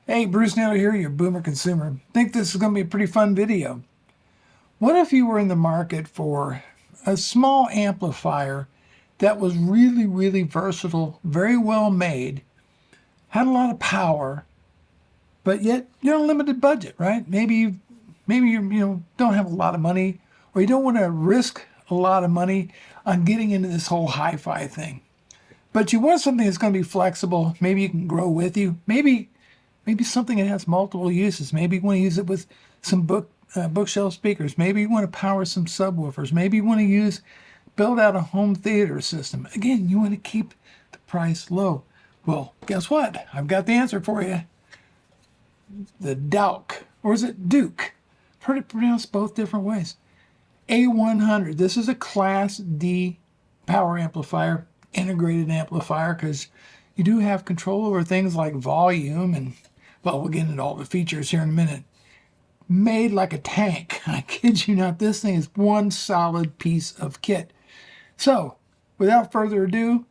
Hey, Bruce Naylor here, your boomer consumer. Think this is going to be a pretty fun video. What if you were in the market for a small amplifier that was really versatile, very well made, had a lot of power, but yet you're on a limited budget, right? Maybe you don't have a lot of money, or you don't want to risk a lot of money on getting into this whole hi-fi thing. But you want something that's going to be flexible. Maybe you can grow with you. Maybe something that has multiple uses. Maybe you want to use it with some bookshelf speakers. Maybe you want to power some subwoofers. Maybe you want to build out a home theater system. Again, you want to keep the price low. Well, guess what? I've got the answer for you. The Douk, or is it Douk? I've heard it pronounced both different ways. A100. This is a Class D power amplifier, integrated amplifier, because you do have control over things like volume and, well, we'll get into all the features here in a minute. Made like a tank. I kid you not, this thing is one solid piece of kit. So, without further ado,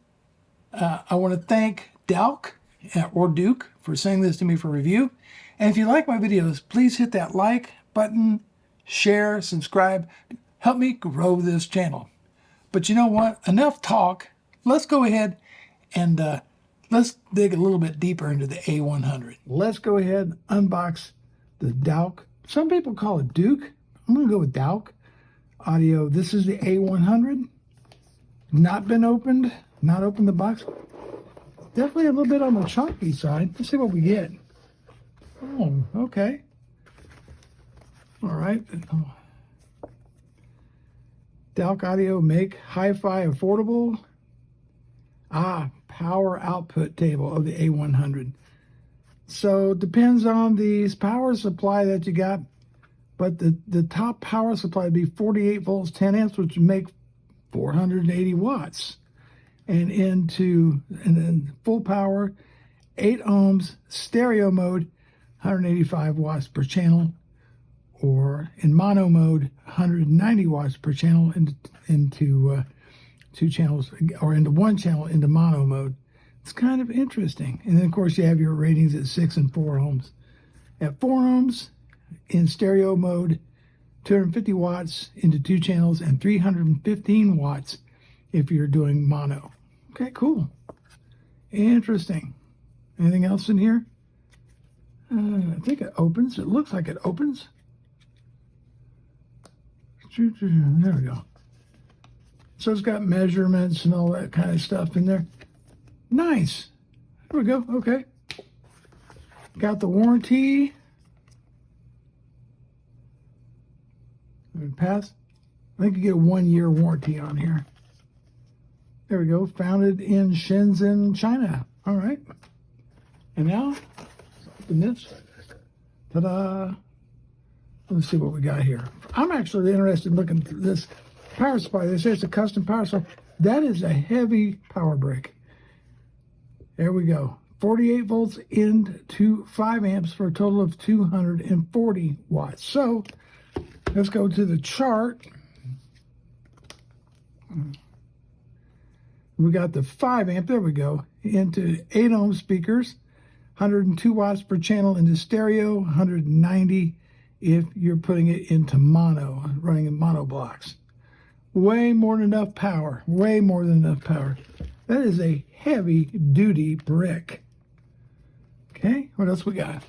I want to thank Douk, or Douk, for sending this to me for review. And if you like my videos, please hit that like button, share, subscribe. Help me grow this channel. But you know what? Enough talk. Let's go ahead and let's dig a little bit deeper into the A100. Let's go ahead and unbox the Douk. Some people call it Douk. I'm going to go with Douk Audio. This is the A100. Not been opened. Not opened the box. Definitely a little bit on the chunky side. Let's see what we get. Oh, okay. All right. Douk Audio make hi-fi affordable. Power output table of the A100. So it depends on the power supply that you got, but the top power supply would be 48 volts, 10 amps, which would make 480 watts. And then full power, 8 ohms, stereo mode, 185 watts per channel, or in mono mode, 190 watts per channel into two channels, or into one channel into mono mode. It's kind of interesting. And then, of course, you have your ratings at 6 and 4 ohms. At 4 ohms, in stereo mode, 250 watts into 2 channels, and 315 watts if you're doing mono. Okay, cool. Interesting. Anything else in here? I think it opens. It looks like it opens. There we go. So it's got measurements and all that kind of stuff in there. Nice. There we go. Okay. Got the warranty. Pass. I think you get a 1-year warranty on here. There we go. Founded in Shenzhen, China. All right. And now, let's open this. Ta-da. Let's see what we got here. I'm actually interested in looking through this power supply. They say it's a custom power supply. That is a heavy power brick. There we go. 48 volts into 5 amps for a total of 240 watts. So let's go to the chart. We got the 5 amp, there we go, into 8 ohm speakers, 102 watts per channel into stereo, 190 if you're putting it into mono, running in mono blocks. Way more than enough power, way more than enough power. That is a heavy duty brick. Okay, what else we got?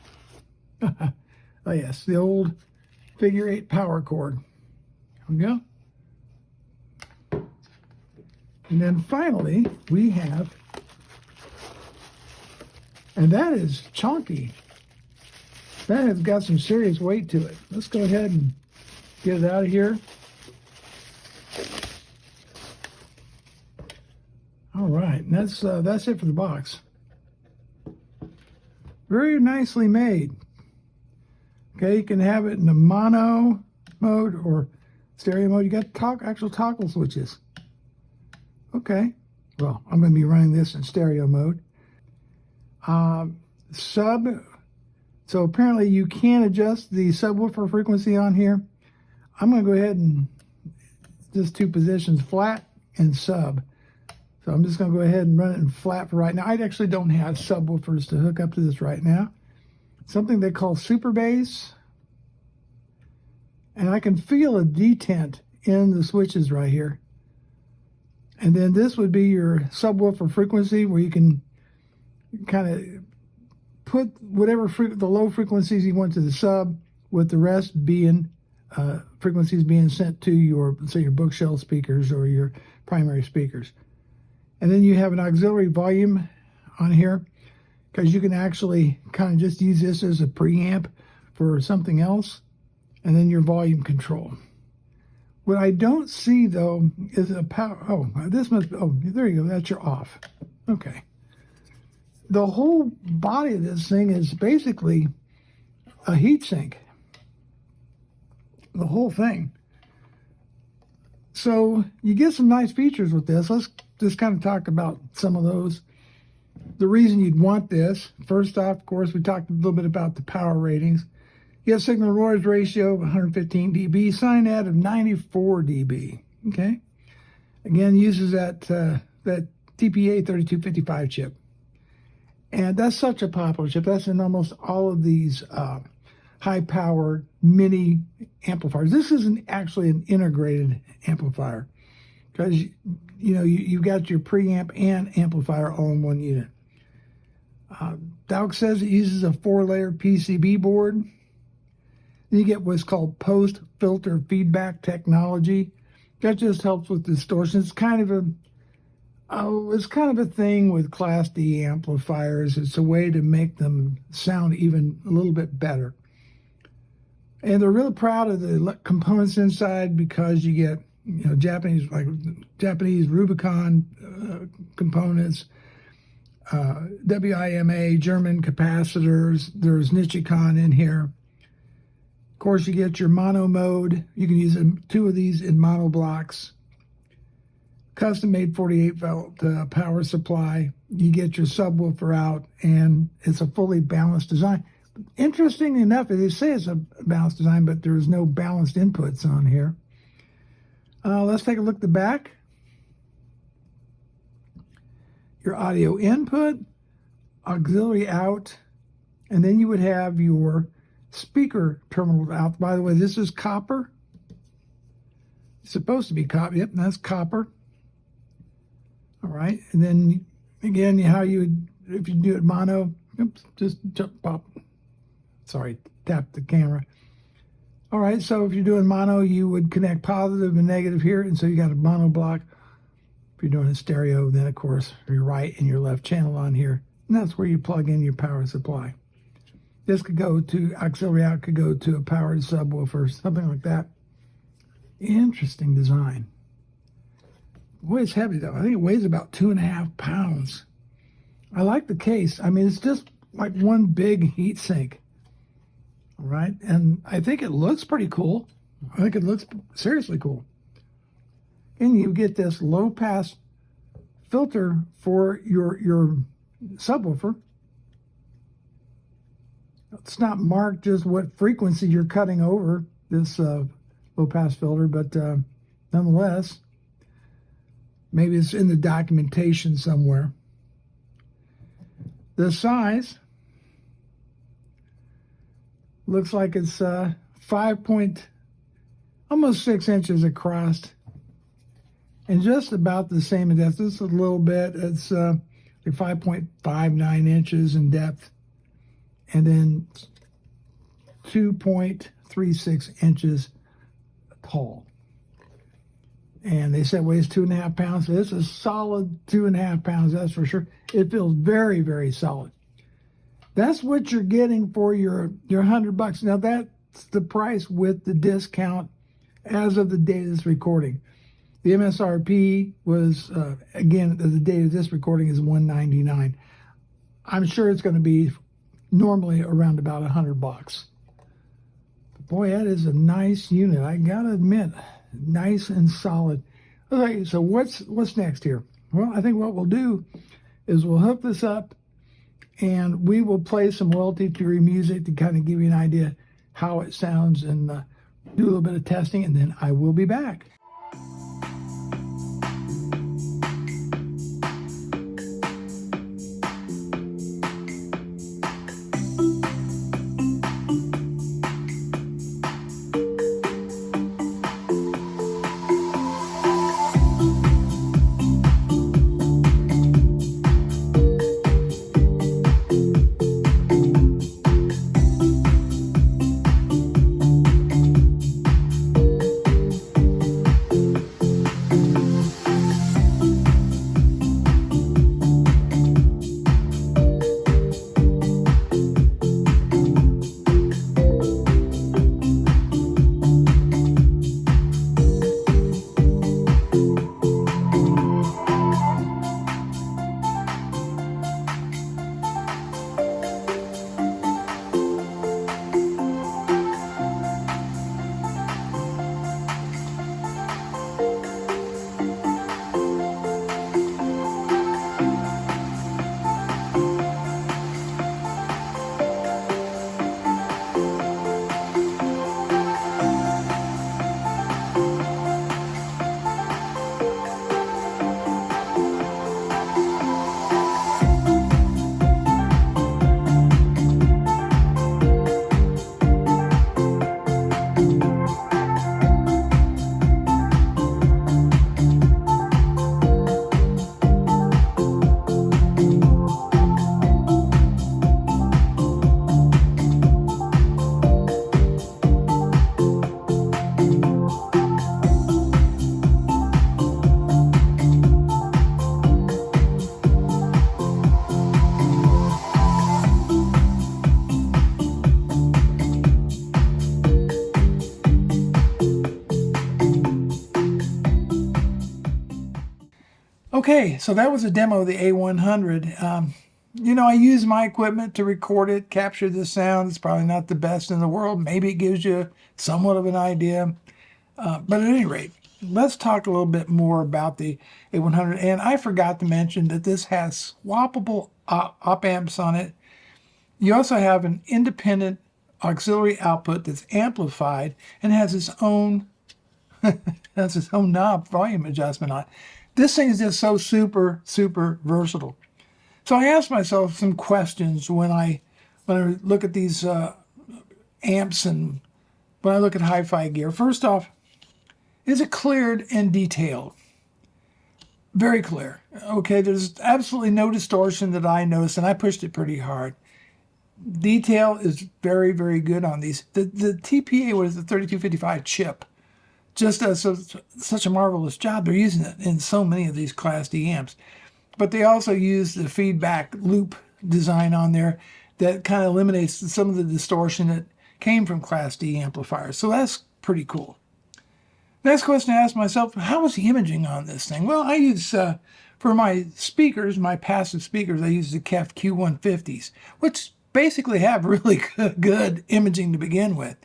Oh yes, the old figure 8 power cord. There we go. And then finally, we have, and that is chunky. That has got some serious weight to it. Let's go ahead and get it out of here. All right, and that's it for the box. Very nicely made. Okay, you can have it in the mono mode or stereo mode. You got actual toggle switches. Okay, well, I'm going to be running this in stereo mode. So apparently you can adjust the subwoofer frequency on here. I'm going to go ahead and just 2 positions, flat and sub. So I'm just going to go ahead and run it in flat for right now. I actually don't have subwoofers to hook up to this right now. something they call super bass. And I can feel a detent in the switches right here. And then this would be your subwoofer frequency, where you can kind of put whatever the low frequencies you want to the sub, with the rest being frequencies being sent to your, say, your bookshelf speakers or your primary speakers. And then you have an auxiliary volume on here, because you can actually kind of just use this as a preamp for something else. And then your volume control. What I don't see, though, is a power. Oh, this must. Oh, there you go. That's your off. Okay. The whole body of this thing is basically a heatsink. The whole thing. So you get some nice features with this. Let's just kind of talk about some of those. The reason you'd want this, first off, of course, we talked a little bit about the power ratings. You have signal to noise ratio of 115 dB, SINAD of 94 dB. Okay. Again, uses that TPA 3255 chip. And that's such a popular chip. That's in almost all of these high-powered mini amplifiers. This isn't actually an integrated amplifier, because you've got your preamp and amplifier all in one unit. Douk says it uses a 4-layer PCB board. Then you get what's called post-filter feedback technology. That just helps with distortion. It's kind of a thing with Class D amplifiers. It's a way to make them sound even a little bit better. And they're really proud of the components inside, because you get Japanese Rubicon components, WIMA German capacitors. There's Nichicon in here. Of course, you get your mono mode. You can use 2 of these in mono blocks. Custom-made 48-volt power supply. You get your subwoofer out, and it's a fully balanced design. Interestingly enough, they say it's a balanced design, but there's no balanced inputs on here. Let's take a look at the back. Your audio input, auxiliary out, and then you would have your speaker terminal out. By the way, this is copper. It's supposed to be copper. Yep, that's copper. All right, and then again, how you would, if you do it mono, oops, just pop. Sorry, tap the camera. All right, so if you're doing mono, you would connect positive and negative here, and so you got a mono block. If you're doing a stereo, then of course your right and your left channel on here, and that's where you plug in your power supply. This could go to auxiliary out, could go to a powered subwoofer, something like that. Interesting design. Boy, it's heavy though. I think it weighs about 2.5 pounds. I like the case. I mean, it's just like one big heat sink. All right, and I think it looks pretty cool. I think it looks seriously cool. And you get this low pass filter for your subwoofer. It's not marked just what frequency you're cutting over this low pass filter, but nonetheless, maybe it's in the documentation somewhere. The size looks like it's almost 6 inches across, and just about the same in depth. This is a little bit. It's like 5.59 inches in depth, and then 2.36 inches tall. And they said weighs 2.5 pounds. So this is solid 2.5 pounds, that's for sure. It feels very, very solid. That's what you're getting for your $100. Now that's the price with the discount as of the date of this recording. The MSRP was, again, the date of this recording is $199. I'm sure it's going to be normally around about $100. But boy, that is a nice unit. I gotta admit, nice and solid. Okay, so what's next here? Well, I think what we'll do is we'll hook this up, and we will play some royalty-free music to kind of give you an idea how it sounds, and do a little bit of testing, and then I will be back. Okay, so that was a demo of the A100. You know, I use my equipment to record it, capture the sound. It's probably not the best in the world. Maybe it gives you somewhat of an idea. But at any rate, let's talk a little bit more about the A100. And I forgot to mention that this has swappable op amps on it. You also have an independent auxiliary output that's amplified and has its own knob volume adjustment on it. This thing is just so super, super versatile. So I asked myself some questions when I look at these amps and when I look at hi-fi gear. First off, is it cleared and detailed? Very clear. Okay, there's absolutely no distortion that I noticed, and I pushed it pretty hard. Detail is very, very good on these. The TPA was the 3255 chip. Just does such a marvelous job. They're using it in so many of these Class D amps. But they also use the feedback loop design on there that kind of eliminates some of the distortion that came from Class D amplifiers. So that's pretty cool. Next question I asked myself, how was the imaging on this thing? Well, I use, for my speakers, my passive speakers, I use the KEF Q150s, which basically have really good imaging to begin with.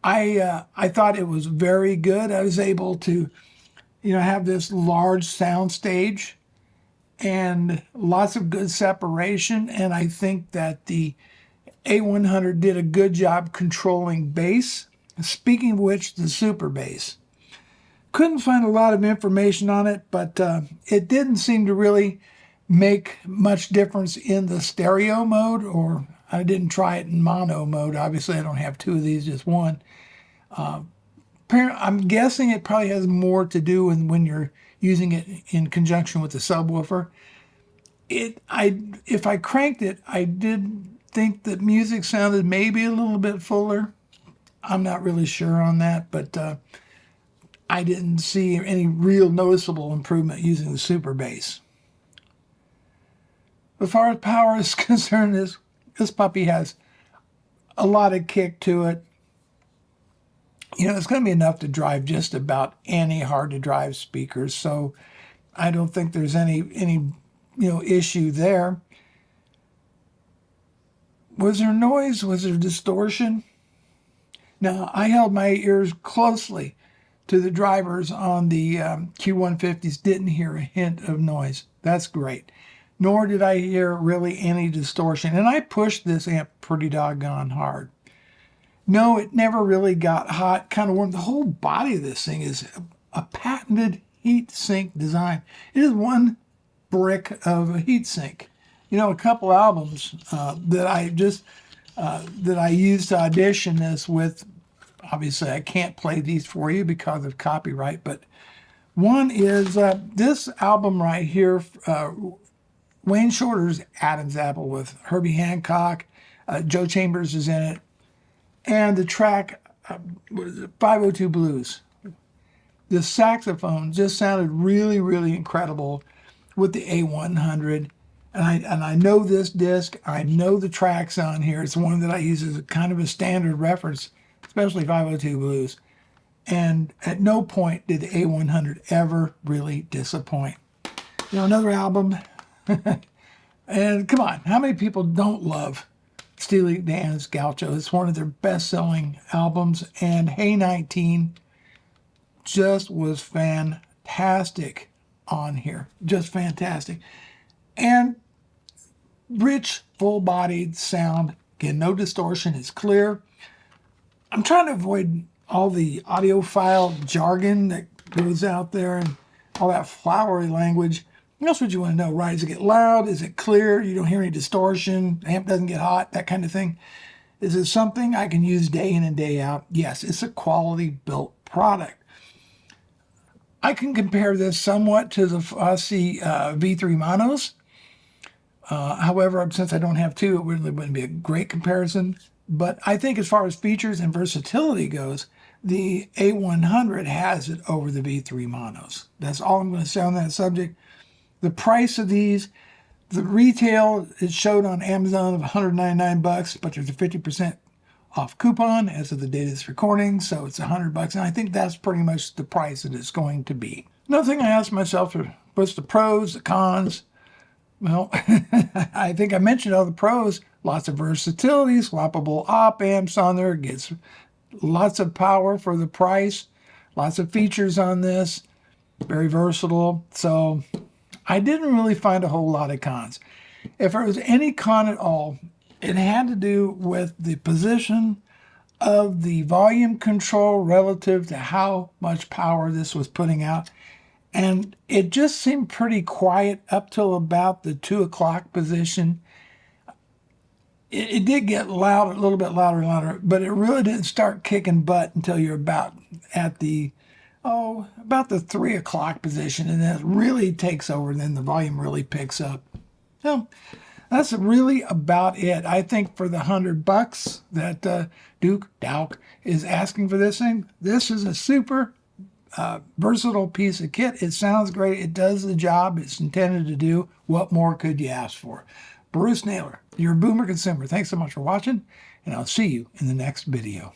I thought it was very good. I was able to, have this large sound stage and lots of good separation. And I think that the A100 did a good job controlling bass. Speaking of which, the super bass. Couldn't find a lot of information on it, but it didn't seem to really make much difference in the stereo mode, or I didn't try it in mono mode. Obviously, I don't have two of these, just one. I'm guessing it probably has more to do with when you're using it in conjunction with the subwoofer. If I cranked it, I did think that music sounded maybe a little bit fuller. I'm not really sure on that, but I didn't see any real noticeable improvement using the super bass. As far as power is concerned, this puppy has a lot of kick to it. It's going to be enough to drive just about any hard-to-drive speakers, so I don't think there's any issue there. Was there noise? Was there distortion? Now, I held my ears closely to the drivers on the Q150s, didn't hear a hint of noise. That's great. Nor did I hear really any distortion, and I pushed this amp pretty doggone hard. No, it never really got hot, kind of warm. The whole body of this thing is a patented heat sink design. It is one brick of a heat sink. A couple albums that I used to audition this with. Obviously, I can't play these for you because of copyright, but one is this album right here, Wayne Shorter's Adam's Apple with Herbie Hancock. Joe Chambers is in it. And the track, 502 Blues. The saxophone just sounded really, really incredible with the A100. And I know this disc. I know the tracks on here. It's one that I use as a kind of a standard reference, especially 502 Blues. And at no point did the A100 ever really disappoint. Another album. And come on, how many people don't love Steely Dan's Gaucho? It's one of their best-selling albums, and Hey 19 just was fantastic on here. Just fantastic. And rich, full-bodied sound. Again, no distortion. It's clear. I'm trying to avoid all the audiophile jargon that goes out there and all that flowery language. That's what you want to know, right? Does it get loud? Is it clear? You don't hear any distortion? The amp doesn't get hot? That kind of thing. Is it something I can use day in and day out? Yes, it's a quality built product. I can compare this somewhat to the Fosi V3 monos. However, since I don't have two, it really wouldn't be a great comparison. But I think as far as features and versatility goes, the A100 has it over the V3 monos. That's all I'm going to say on that subject. The price of these, the retail is showed on Amazon of $199, but there's a 50% off coupon as of the date of this recording, so it's $100, and I think that's pretty much the price that it's going to be. Another thing I asked myself What's the pros, the cons? Well, I think I mentioned all the pros. Lots of versatility, swappable op amps on there. Gets lots of power for the price. Lots of features on this. Very versatile. So I didn't really find a whole lot of cons. If there was any con at all, it had to do with the position of the volume control relative to how much power this was putting out. And it just seemed pretty quiet up till about the 2 o'clock position. It did get loud, a little bit louder and louder, but it really didn't start kicking butt until you're about at the, about the 3 o'clock position. And then it really takes over. And then the volume really picks up. So that's really about it. I think for the $100 that Douk is asking for this thing, this is a super versatile piece of kit. It sounds great. It does the job it's intended to do. What more could you ask for? Bruce Naylor, your Boomer Consumer. Thanks so much for watching, and I'll see you in the next video.